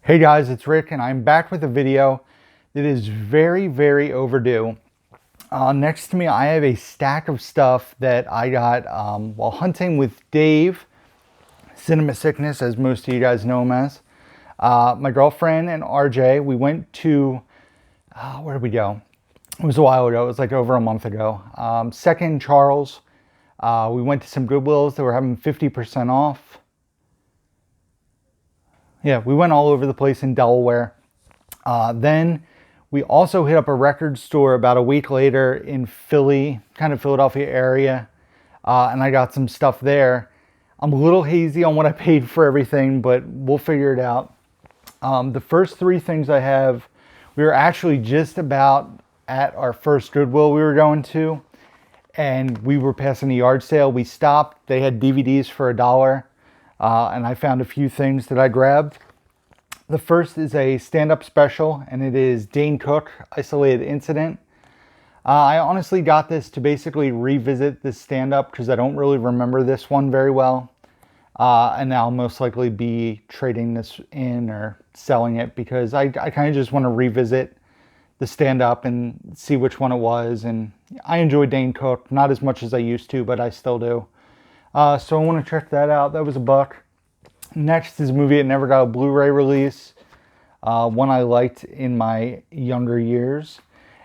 Hey guys, it's Rick and I'm back with a video that is very, very overdue. Next to me, I have a stack of stuff that I got while hunting with Dave, Cinema Sickness, as most of you guys know him as. My girlfriend and RJ, we went to, where did we go? It was a while ago, it was like over a month ago. Second Charles, we went to some Goodwills that were having 50% off. Yeah, we went all over the place in Delaware. Then we also hit up a record store about a week later in Philly, kind of Philadelphia area, and I got some stuff there. I'm a little hazy on what I paid for everything, but we'll figure it out. The first three things I have, we were actually just about at our first Goodwill we were going to, and we were passing the yard sale. We stopped. They had DVDs for $1. And I found a few things that I grabbed. The first is a stand-up special, and it is Dane Cook, Isolated Incident. I honestly got this to basically revisit this stand-up because I don't really remember this one very well. And I'll most likely be trading this in or selling it because I kind of just want to revisit the stand-up and see which one it was. And I enjoy Dane Cook, not as much as I used to, but I still do. So I want to check that out. That was $1. Next is a movie that never got a Blu-ray release. One I liked in my younger years.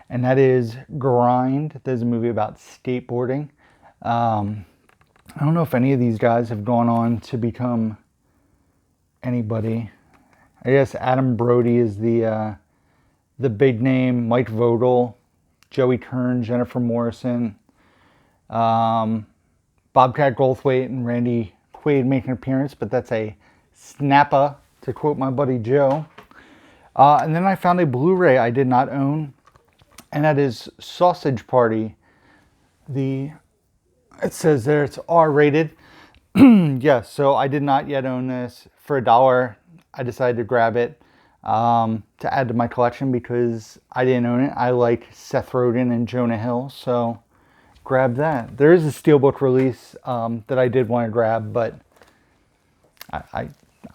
And that is Grind. There's a movie about skateboarding. I don't know if any of these guys have gone on to become anybody. I guess Adam Brody is the big name. Mike Vogel, Joey Kern, Jennifer Morrison. Bobcat Goldthwait and Randy Quaid make an appearance, but that's a snapper, to quote my buddy Joe. And then I found a Blu-ray I did not own, and that is Sausage Party. It says there it's R-rated. Yes, so I did not yet own this. For $1, I decided to grab it to add to my collection because I didn't own it. I like Seth Rogen and Jonah Hill, so grab that. There is a steelbook release that I did want to grab, but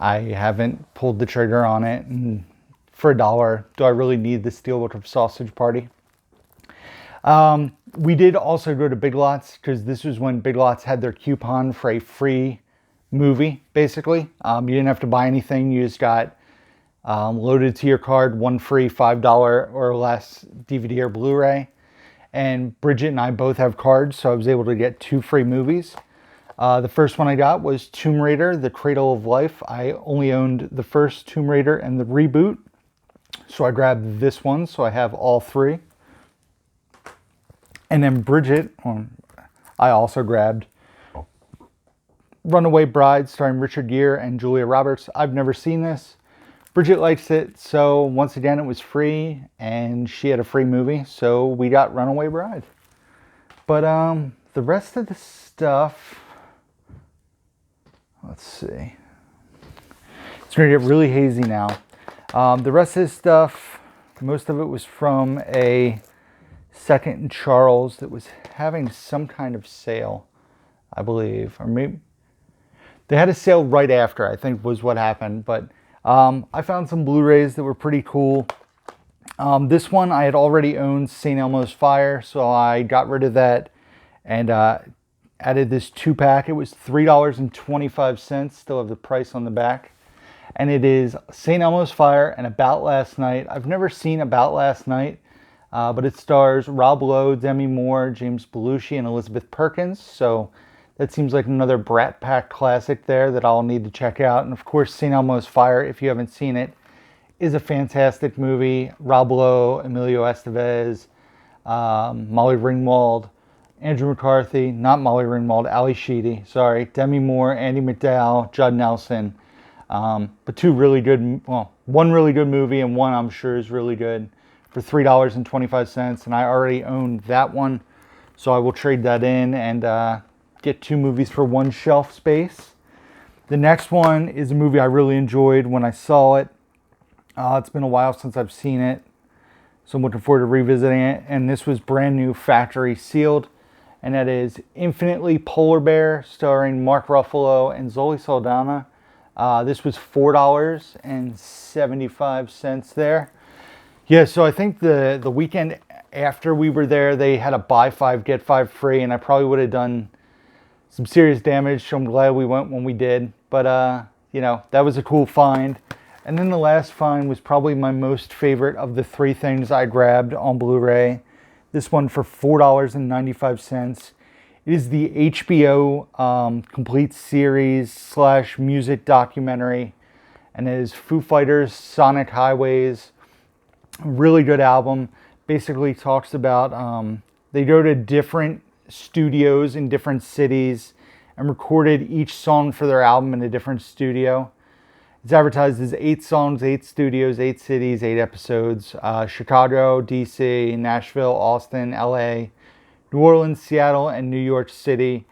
I haven't pulled the trigger on it. And for $1, do I really need the steelbook of Sausage Party? We did also go to Big Lots because this was when Big Lots had their coupon for a free movie, basically. You didn't have to buy anything. You just got loaded to your card, one free $5 or less DVD or Blu-ray. And Bridget and I both have cards, so I was able to get 2 free movies. The first one I got was Tomb Raider, The Cradle of Life. I only owned the first Tomb Raider and the reboot, so I grabbed this one, so I have all 3. And then Bridget, I also grabbed Runaway Bride, starring Richard Gere and Julia Roberts. I've never seen this. Bridget likes it, so once again it was free and she had a free movie, so we got Runaway Bride. But the rest of the stuff, let's see. It's gonna get really hazy now. The rest of this stuff, most of it was from a Second Charles that was having some kind of sale, I believe, or maybe they had a sale right after, I think was what happened, but I found some Blu-rays that were pretty cool. This one I had already owned, St. Elmo's Fire, so I got rid of that and added this 2-pack. It was $3.25, still have the price on the back. And it is St. Elmo's Fire and About Last Night. I've never seen About Last Night, but it stars Rob Lowe, Demi Moore, James Belushi, and Elizabeth Perkins, so that seems like another Brat Pack classic there that I'll need to check out. And of course, St. Elmo's Fire, if you haven't seen it, is a fantastic movie. Rob Lowe, Emilio Estevez, Molly Ringwald, Andrew McCarthy, not Molly Ringwald, Ali Sheedy, sorry, Demi Moore, Andy McDowell, Judd Nelson. But 2 really good, well, one really good movie and one I'm sure is really good for $3.25. And I already own that one, so I will trade that in and get 2 movies for 1 shelf space. The next one is a movie I really enjoyed when I saw it. It's been a while since I've seen it, so I'm looking forward to revisiting it. And this was brand new, factory sealed, and that is Infinitely Polar Bear, starring Mark Ruffalo and Zoe Saldana. This was $4.75 there. Yeah, so I think the weekend after we were there, they had a buy 5, get 5 free, and I probably would have done some serious damage, so I'm glad we went when we did. But, you know, that was a cool find. And then the last find was probably my most favorite of the 3 things I grabbed on Blu-ray. This one for $4.95. It is the HBO complete series / music documentary, and it is Foo Fighters' Sonic Highways. Really good album. Basically talks about they go to different studios in different cities and recorded each song for their album in a different studio. It's advertised as 8 songs, 8 studios, 8 cities, 8 episodes. Chicago, DC, Nashville, Austin, LA, New Orleans, Seattle, and New York City.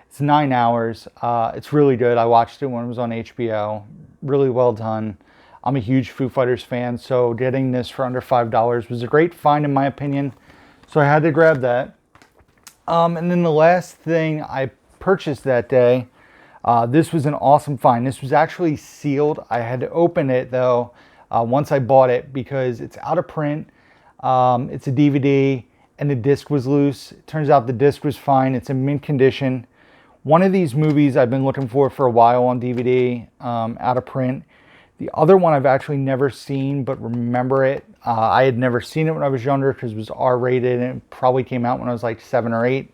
It's 9 hours. It's really good. I watched it when it was on HBO. Really well done. I'm a huge Foo Fighters fan, so getting this for under $5 was a great find in my opinion. So I had to grab that. And then the last thing I purchased that day, this was an awesome find. This was actually sealed. I had to open it though once I bought it because it's out of print. It's a DVD and the disc was loose. It turns out the disc was fine. It's in mint condition. One of these movies I've been looking for a while on DVD, out of print. The other one I've actually never seen, but remember it. I had never seen it when I was younger because it was R-rated and it probably came out when I was like 7 or 8.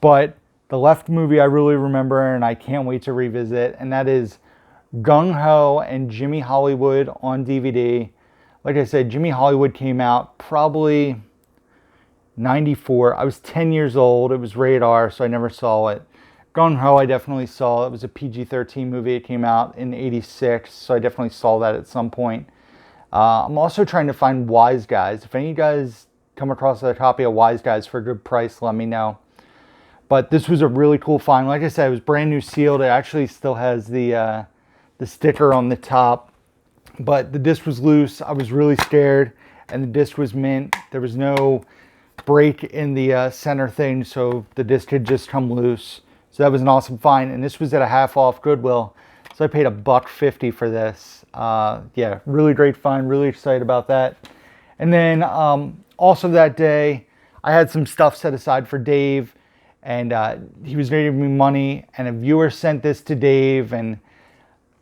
But the left movie I really remember and I can't wait to revisit, and that is Gung Ho and Jimmy Hollywood on DVD. Like I said, Jimmy Hollywood came out probably 94. I was 10 years old. It was rated R, so I never saw it. Gung Ho I definitely saw. It was a PG-13 movie. It came out in 86, so I definitely saw that at some point. I'm also trying to find Wise Guys. If any of you guys come across a copy of Wise Guys for a good price, let me know. But this was a really cool find. Like I said, it was brand new sealed. It actually still has the sticker on the top. But the disc was loose. I was really scared. And the disc was mint. There was no break in the center thing, so the disc had just come loose. So that was an awesome find. And this was at a half off Goodwill. So I paid $1.50 for this. Yeah, really great find. Really excited about that. And then also that day, I had some stuff set aside for Dave. And he was going to give me money, and a viewer sent this to Dave, and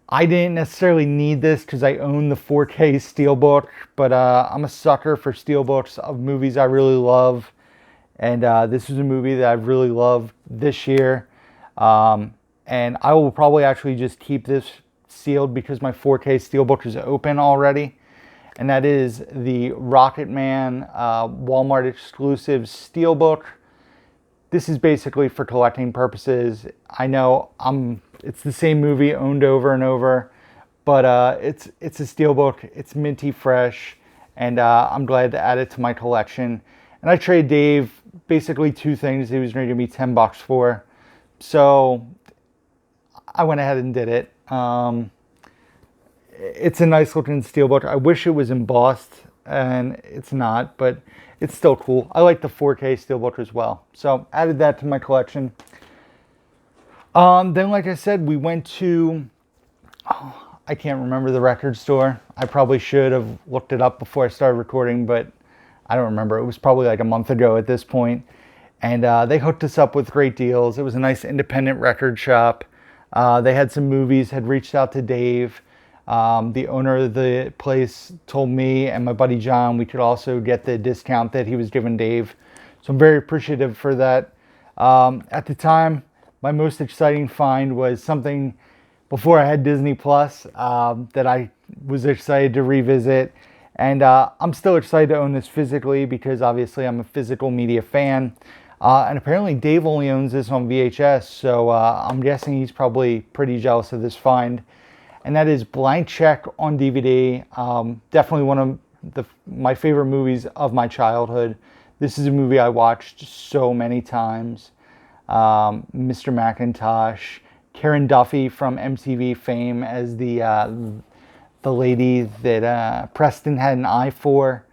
I didn't necessarily need this because I own the 4K Steelbook, but I'm a sucker for Steelbooks of movies I really love, and this is a movie that I've really loved this year, and I will probably actually just keep this sealed because my 4K Steelbook is open already, and that is the Rocketman Walmart exclusive Steelbook. This is basically for collecting purposes. I know it's the same movie owned over and over, but it's a steelbook. It's minty fresh, and I'm glad to add it to my collection. And I traded Dave basically 2 things he was going to give me $10 for. So I went ahead and did it. It's a nice looking steelbook. I wish it was embossed, and it's not, but it's still cool. I like the 4K Steelbook as well. So added that to my collection. Then, like I said, we went to, I can't remember the record store. I probably should have looked it up before I started recording, but I don't remember. It was probably like a month ago at this point. And they hooked us up with great deals. It was a nice independent record shop. They had some movies, had reached out to Dave. The owner of the place told me and my buddy John we could also get the discount that he was giving Dave. So I'm very appreciative for that. At the time, my most exciting find was something before I had Disney Plus that I was excited to revisit. And I'm still excited to own this physically because obviously I'm a physical media fan. And apparently Dave only owns this on VHS, so I'm guessing he's probably pretty jealous of this find. And that is Blank Check on DVD. Definitely one of my favorite movies of my childhood. This is a movie I watched so many times. Mr. McIntosh, Karen Duffy from MTV fame as the lady that Preston had an eye for.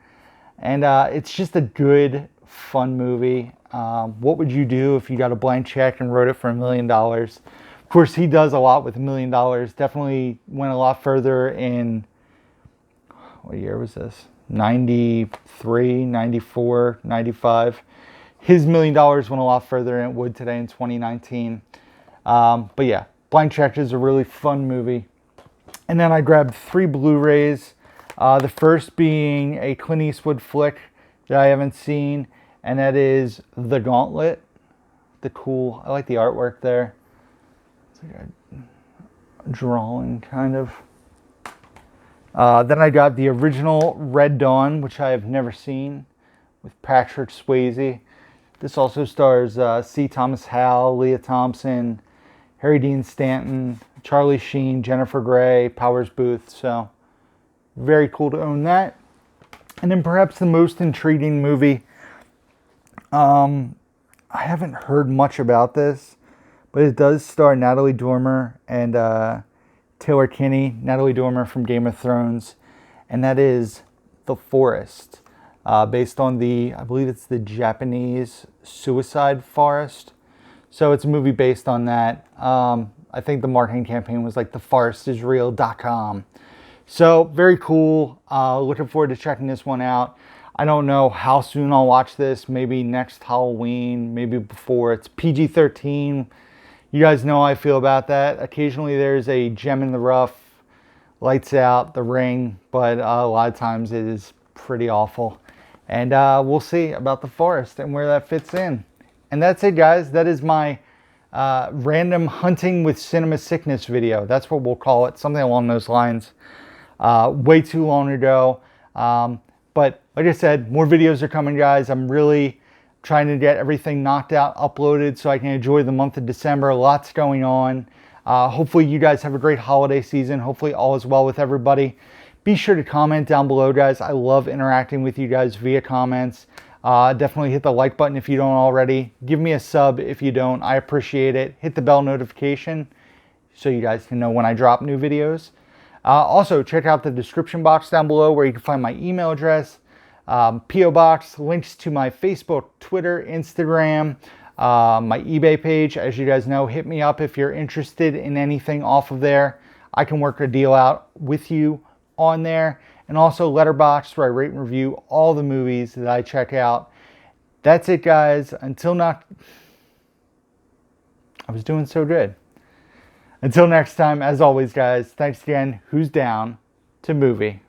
And it's just a good, fun movie. What would you do if you got a blank check and wrote it for $1 million? course, he does a lot with $1 million. Definitely went a lot further in, what year was this? 93, 94, 95. His $1 million went a lot further than it would today in 2019. But yeah, Blank Check is a really fun movie. And then I grabbed 3 Blu-rays. The first being a Clint Eastwood flick that I haven't seen, and that is The Gauntlet. I like the artwork there. It's like a drawing, kind of. Then I got the original Red Dawn, which I have never seen, with Patrick Swayze. This also stars C. Thomas Howell, Leah Thompson, Harry Dean Stanton, Charlie Sheen, Jennifer Grey, Powers Booth. So very cool to own that. And then perhaps the most intriguing movie. I haven't heard much about this, but it does star Natalie Dormer and Taylor Kinney. Natalie Dormer from Game of Thrones. And that is The Forest. Based on I believe it's the Japanese suicide forest. So it's a movie based on that. I think the marketing campaign was like theforestisreal.com. So very cool. Looking forward to checking this one out. I don't know how soon I'll watch this. Maybe next Halloween, maybe before. It's PG-13. You guys know how I feel about that. Occasionally there's a gem in the rough, Lights Out, The Ring, but a lot of times it is pretty awful. And we'll see about The Forest and where that fits in. And that's it, guys. That is my random hunting with cinema sickness video. That's what we'll call it, something along those lines. Way too long ago. But like I said, more videos are coming, guys. I'm really trying to get everything knocked out, uploaded, so I can enjoy the month of December. Lots going on. Hopefully you guys have a great holiday season. Hopefully all is well with everybody. Be sure to comment down below, guys. I love interacting with you guys via comments. Definitely hit the like button if you don't already. Give me a sub if you don't. I appreciate it. Hit the bell notification so you guys can know when I drop new videos. Also, check out the description box down below where you can find my email address, P.O. Box, links to my Facebook, Twitter, Instagram, my eBay page. As you guys know, hit me up if you're interested in anything off of there. I can work a deal out with you on there. And also Letterboxd, where I rate and review all the movies that I check out. That's it, guys. Until not... I was doing so good. Until next time, as always, guys, thanks again. Who's down to movie?